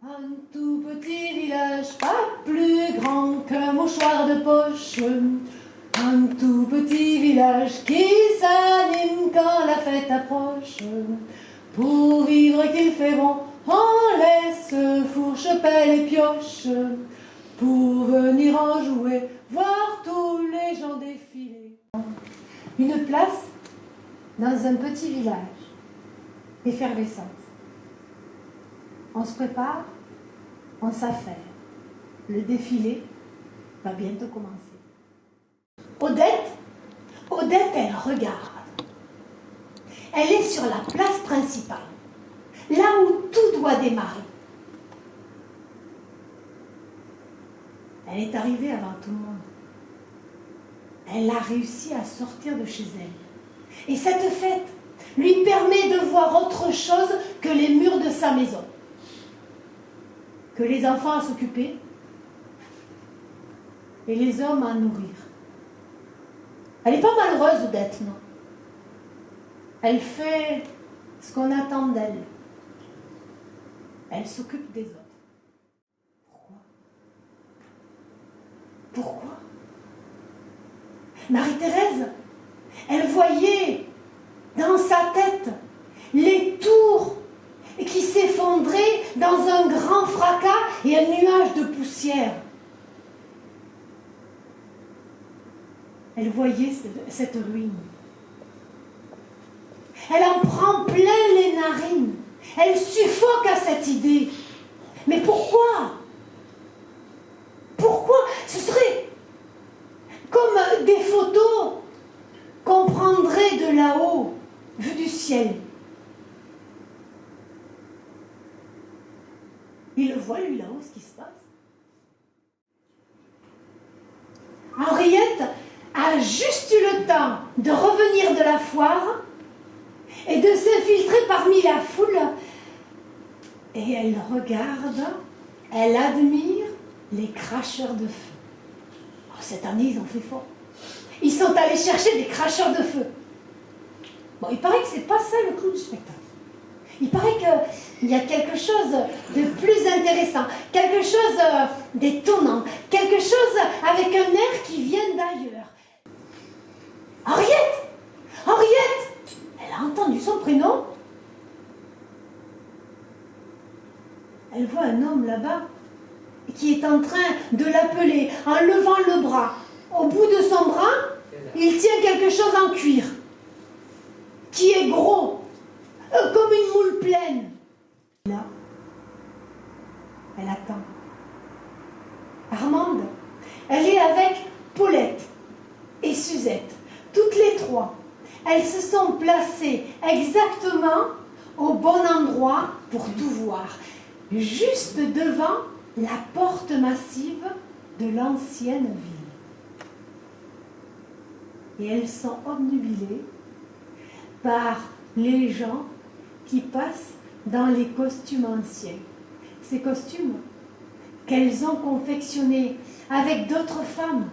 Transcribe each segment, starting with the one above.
Un tout petit village, pas plus grand qu'un mouchoir de poche. Un tout petit village qui s'anime quand la fête approche. Pour vivre qu'il fait bon, on laisse fourche, pelle et pioche. Pour venir en jouer, voir tous les gens défiler. Une place dans un petit village. Effervescence. On se prépare, on s'affaire. Le défilé va bientôt commencer. Odette, elle regarde. Elle est sur la place principale, là où tout doit démarrer. Elle est arrivée avant tout le monde. Elle a réussi à sortir de chez elle. Et cette fête lui permet de voir autre chose que les murs de sa maison. Que les enfants à s'occuper et les hommes à nourrir. Elle n'est pas malheureuse, Odette, non. Elle fait ce qu'on attend d'elle. Elle s'occupe des autres. Pourquoi? Marie-Thérèse, elle voyait dans sa tête les tours qui s'effondraient dans un grand fracas et un nuage de poussière. Elle voyait cette ruine. Elle en prend plein les narines. Elle suffoque à cette idée. Mais pourquoi? Pourquoi? Ce serait comme des photos qu'on prendrait de là-haut, vues du ciel. Il le voit, lui, là-haut, ce qui se passe. Henriette a juste eu le temps de revenir de la foire et de s'infiltrer parmi la foule. Et elle regarde, elle admire les cracheurs de feu. Oh, cette année, ils ont fait fort. Ils sont allés chercher des cracheurs de feu. Bon, il paraît que c'est pas ça le clou du spectacle. Il paraît qu'il y a quelque chose de plus intéressant, quelque chose d'étonnant, quelque chose avec un air qui vient d'ailleurs. Henriette! Henriette! Elle a entendu son prénom. Elle voit un homme là-bas qui est en train de l'appeler en levant le bras. Au bout de son bras, il tient quelque chose en cuir qui est gros, comme une moule pleine. Là, elle attend. Armande, elle est avec Paulette et Suzette. Toutes les trois, elles se sont placées exactement au bon endroit pour tout voir. Juste devant la porte massive de l'ancienne ville. Et elles sont obnubilées par les gens qui passent dans les costumes anciens. Ces costumes qu'elles ont confectionnés avec d'autres femmes.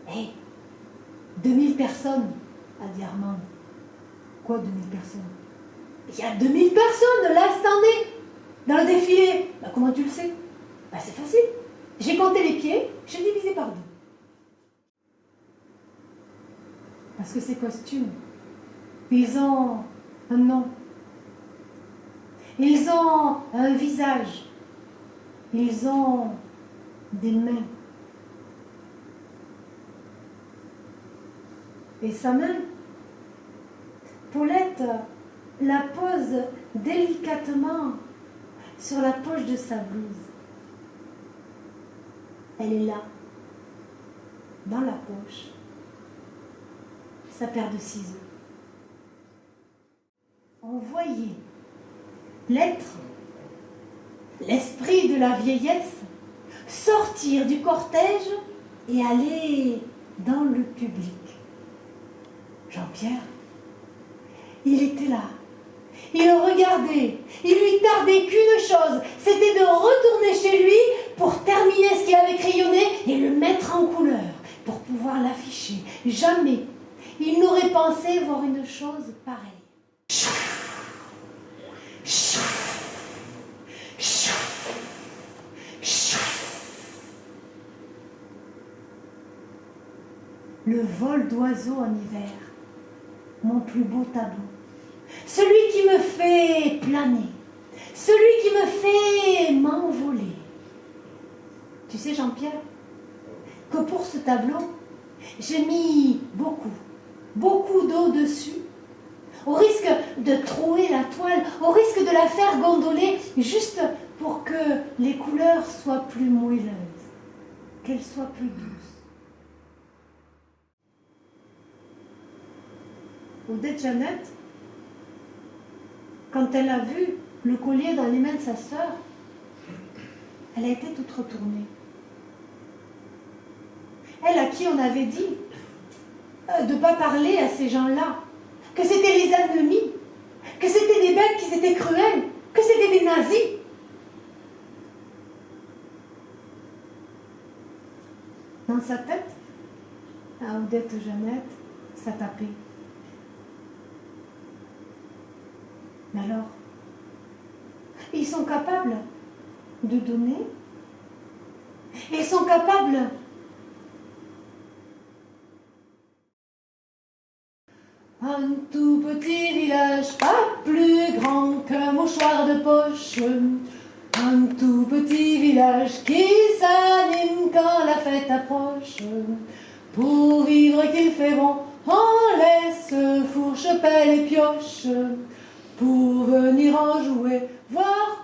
Hé, 2000 personnes, a dit Armande. Quoi 2000 personnes? Il y a 2000 personnes là cette année dans le défilé. Bah, comment tu le sais? Bah, c'est facile. J'ai compté les pieds, j'ai divisé par 2. Parce que ces costumes, ils ont un nom. Ils ont un visage. Ils ont des mains. Et sa main, Paulette la pose délicatement sur la poche de sa blouse. Elle est là, dans la poche, sa paire de ciseaux. On voyait l'être, l'esprit de la vieillesse, sortir du cortège et aller dans le public. Jean-Pierre, il était là. Il regardait. Il lui tardait qu'une chose, c'était de retourner chez lui pour terminer ce qu'il avait crayonné et le mettre en couleur, pour pouvoir l'afficher. Jamais il n'aurait pensé voir une chose pareille. le vol d'oiseaux en hiver, mon plus beau tableau. Celui qui me fait planer, celui qui me fait m'envoler. Tu sais, Jean-Pierre, que pour ce tableau, j'ai mis beaucoup d'eau dessus, au risque de trouer la toile, au risque de la faire gondoler, juste pour que les couleurs soient plus moelleuses, qu'elles soient plus douces. Odette Jeannette, quand elle a vu le collier dans les mains de sa sœur, elle a été toute retournée. Elle à qui on avait dit de ne pas parler à ces gens-là, que c'était les ennemis, que c'était des bêtes qui étaient cruelles, que c'était des nazis. Dans sa tête, à Odette Jeannette, ça tapait. Mais alors, ils sont capables de donner, ils sont capables un tout petit village, pas plus grand qu'un mouchoir de poche. Un tout petit village qui s'anime quand la fête approche. Pour vivre qu'il fait bon, on laisse fourche, pelle et pioche. Pour venir en jouer, voir